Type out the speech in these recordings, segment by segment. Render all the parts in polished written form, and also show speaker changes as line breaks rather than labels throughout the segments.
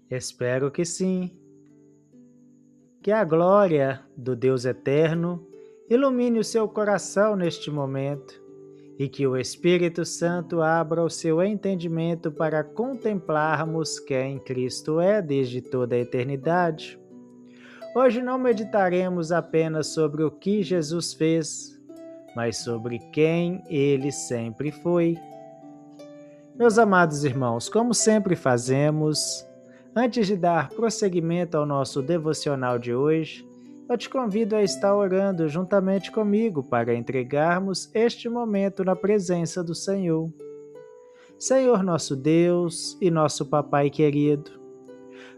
Espero que sim. Que a glória do Deus eterno ilumine o seu coração neste momento e que o Espírito Santo abra o seu entendimento para contemplarmos quem Cristo é desde toda a eternidade. Hoje não meditaremos apenas sobre o que Jesus fez, mas sobre quem ele sempre foi. Meus amados irmãos, como sempre fazemos, antes de dar prosseguimento ao nosso devocional de hoje, eu te convido a estar orando juntamente comigo para entregarmos este momento na presença do Senhor. Senhor nosso Deus e nosso Papai querido,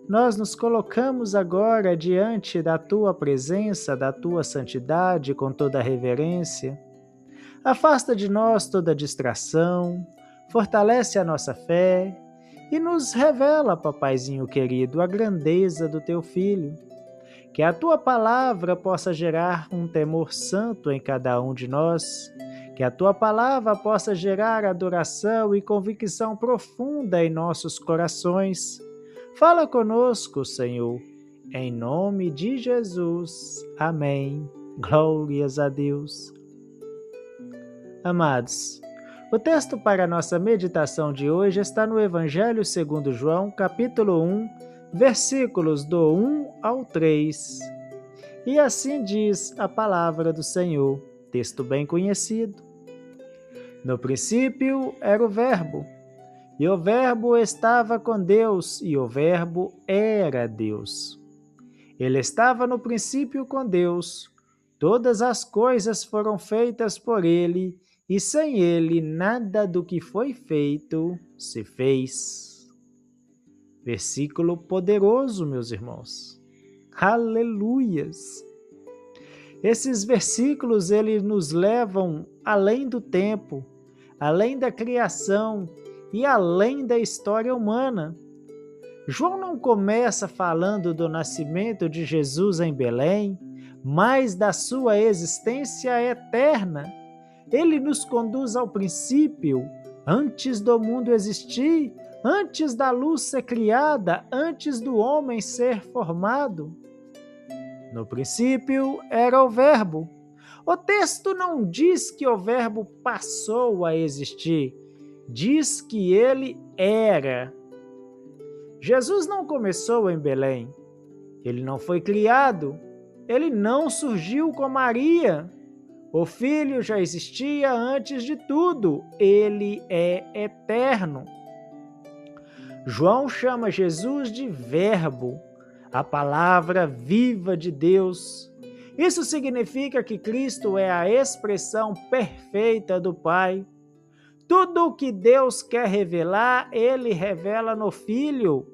nós nos colocamos agora diante da Tua presença, da Tua santidade, com toda reverência. Afasta de nós toda distração, fortalece a nossa fé e nos revela, Papaizinho querido, a grandeza do Teu Filho. Que a Tua palavra possa gerar um temor santo em cada um de nós, que a Tua palavra possa gerar adoração e convicção profunda em nossos corações. Fala conosco, Senhor, em nome de Jesus. Amém. Glórias a Deus. Amados, o texto para a nossa meditação de hoje está no Evangelho segundo João, capítulo 1, versículos do 1 ao 3. E assim diz a palavra do Senhor, texto bem conhecido. No princípio era o Verbo, e o Verbo estava com Deus, e o Verbo era Deus. Ele estava no princípio com Deus. Todas as coisas foram feitas por ele, e sem ele nada do que foi feito se fez. Versículo poderoso, meus irmãos. Aleluias! Esses versículos, eles nos levam além do tempo, além da criação e além da história humana. João não começa falando do nascimento de Jesus em Belém, mas da sua existência eterna. Ele nos conduz ao princípio, antes do mundo existir, antes da luz ser criada, antes do homem ser formado. No princípio era o Verbo. O texto não diz que o Verbo passou a existir, diz que ele era. Jesus não começou em Belém, ele não foi criado, ele não surgiu com Maria. O Filho já existia antes de tudo, ele é eterno. João chama Jesus de Verbo, a palavra viva de Deus. Isso significa que Cristo é a expressão perfeita do Pai. Tudo o que Deus quer revelar, ele revela no Filho.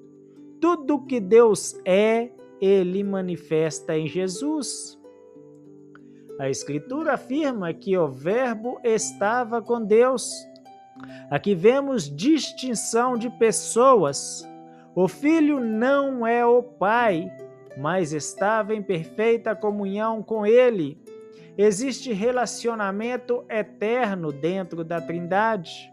Tudo o que Deus é, ele manifesta em Jesus. A Escritura afirma que o Verbo estava com Deus. Aqui vemos distinção de pessoas. O Filho não é o Pai, mas estava em perfeita comunhão com Ele. Existe relacionamento eterno dentro da Trindade.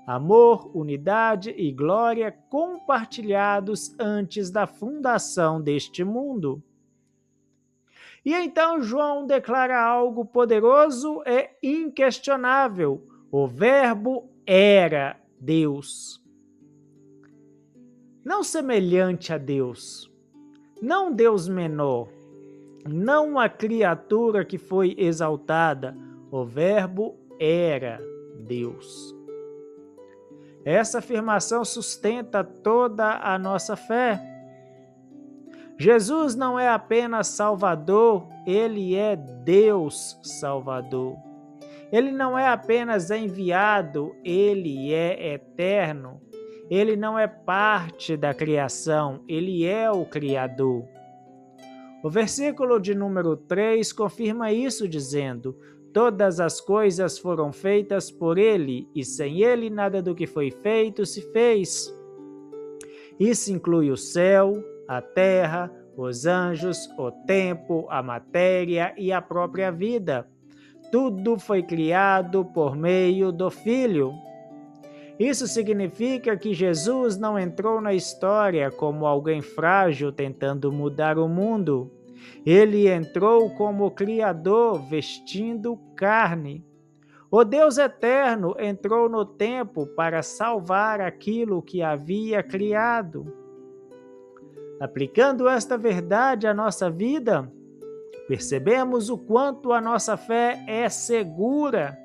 Amor, unidade e glória compartilhados antes da fundação deste mundo. E então João declara algo poderoso e inquestionável. O Verbo era Deus. Não semelhante a Deus, não Deus menor, não a criatura que foi exaltada. O Verbo era Deus. Essa afirmação sustenta toda a nossa fé. Jesus não é apenas Salvador, ele é Deus Salvador. Ele não é apenas enviado, ele é eterno. Ele não é parte da criação, ele é o Criador. O versículo de número 3 confirma isso dizendo: todas as coisas foram feitas por ele, e sem ele nada do que foi feito se fez. Isso inclui o céu, a terra, os anjos, o tempo, a matéria e a própria vida. Tudo foi criado por meio do Filho. Isso significa que Jesus não entrou na história como alguém frágil tentando mudar o mundo. Ele entrou como Criador vestindo carne. O Deus eterno entrou no tempo para salvar aquilo que havia criado. Aplicando esta verdade à nossa vida, percebemos o quanto a nossa fé é segura.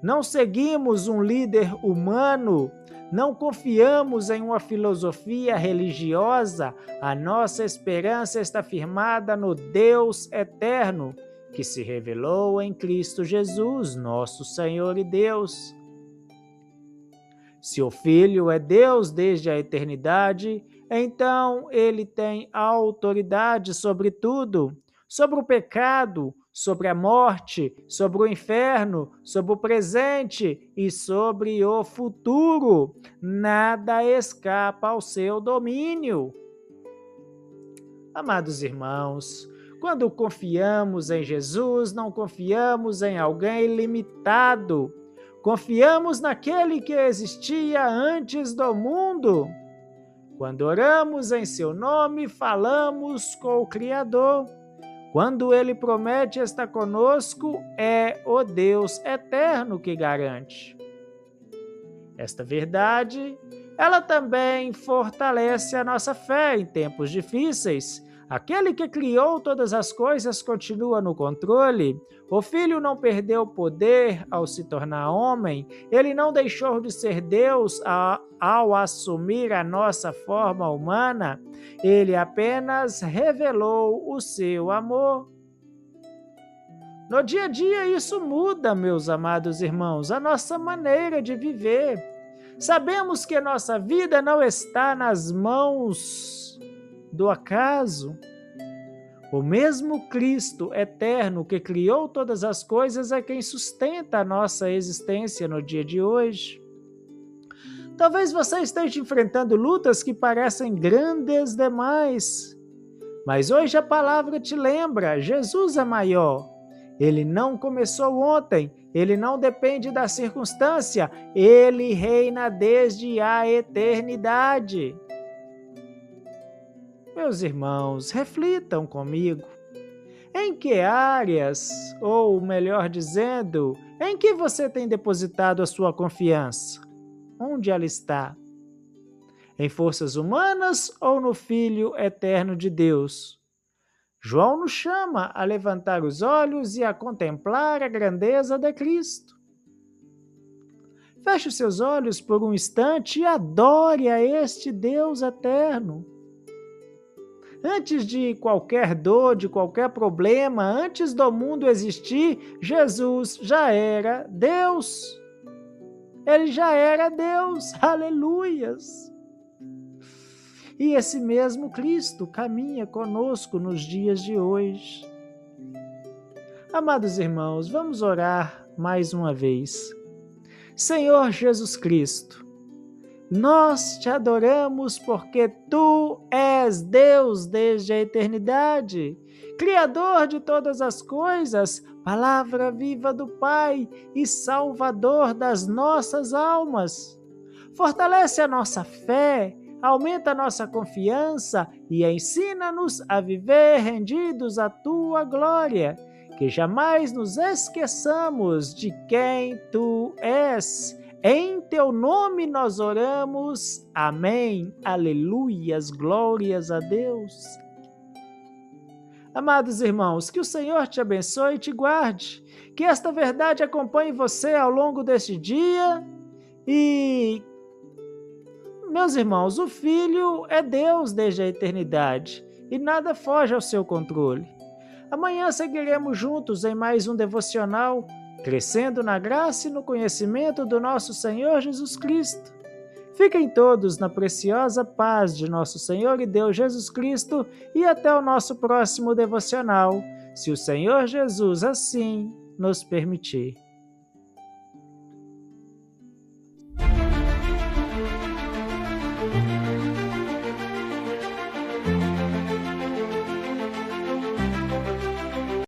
Não seguimos um líder humano, não confiamos em uma filosofia religiosa, a nossa esperança está firmada no Deus eterno, que se revelou em Cristo Jesus, nosso Senhor e Deus. Se o Filho é Deus desde a eternidade, então ele tem autoridade sobre tudo, sobre o pecado, sobre a morte, sobre o inferno, sobre o presente e sobre o futuro. Nada escapa ao seu domínio. Amados irmãos, quando confiamos em Jesus, não confiamos em alguém limitado. Confiamos naquele que existia antes do mundo. Quando oramos em seu nome, falamos com o Criador. Quando ele promete estar conosco, é o Deus eterno que garante. Esta verdade, ela também fortalece a nossa fé em tempos difíceis. Aquele que criou todas as coisas continua no controle. O Filho não perdeu o poder ao se tornar homem. Ele não deixou de ser Deus ao assumir a nossa forma humana. Ele apenas revelou o seu amor. No dia a dia isso muda, meus amados irmãos, a nossa maneira de viver. Sabemos que a nossa vida não está nas mãos do acaso. O mesmo Cristo eterno que criou todas as coisas é quem sustenta a nossa existência no dia de hoje. Talvez você esteja enfrentando lutas que parecem grandes demais, mas hoje a palavra te lembra, Jesus é maior. Ele não começou ontem, ele não depende da circunstância, ele reina desde a eternidade. Meus irmãos, reflitam comigo. Em que áreas, ou melhor dizendo, em que você tem depositado a sua confiança? Onde ela está? Em forças humanas ou no Filho eterno de Deus? João nos chama a levantar os olhos e a contemplar a grandeza de Cristo. Feche os seus olhos por um instante e adore a este Deus eterno. Antes de qualquer dor, de qualquer problema, antes do mundo existir, Jesus já era Deus. Ele já era Deus. Aleluias! E esse mesmo Cristo caminha conosco nos dias de hoje. Amados irmãos, vamos orar mais uma vez. Senhor Jesus Cristo, nós te adoramos porque Tu és Deus desde a eternidade, Criador de todas as coisas, Palavra viva do Pai e Salvador das nossas almas. Fortalece a nossa fé, aumenta a nossa confiança e ensina-nos a viver rendidos à Tua glória, que jamais nos esqueçamos de quem Tu és. Em Teu nome nós oramos. Amém. Aleluias. Glórias a Deus. Amados irmãos, que o Senhor te abençoe e te guarde. Que esta verdade acompanhe você ao longo deste dia. E, meus irmãos, o Filho é Deus desde a eternidade e nada foge ao seu controle. Amanhã seguiremos juntos em mais um devocional, crescendo na graça e no conhecimento do nosso Senhor Jesus Cristo. Fiquem todos na preciosa paz de nosso Senhor e Deus Jesus Cristo e até o nosso próximo devocional, se o Senhor Jesus assim nos permitir.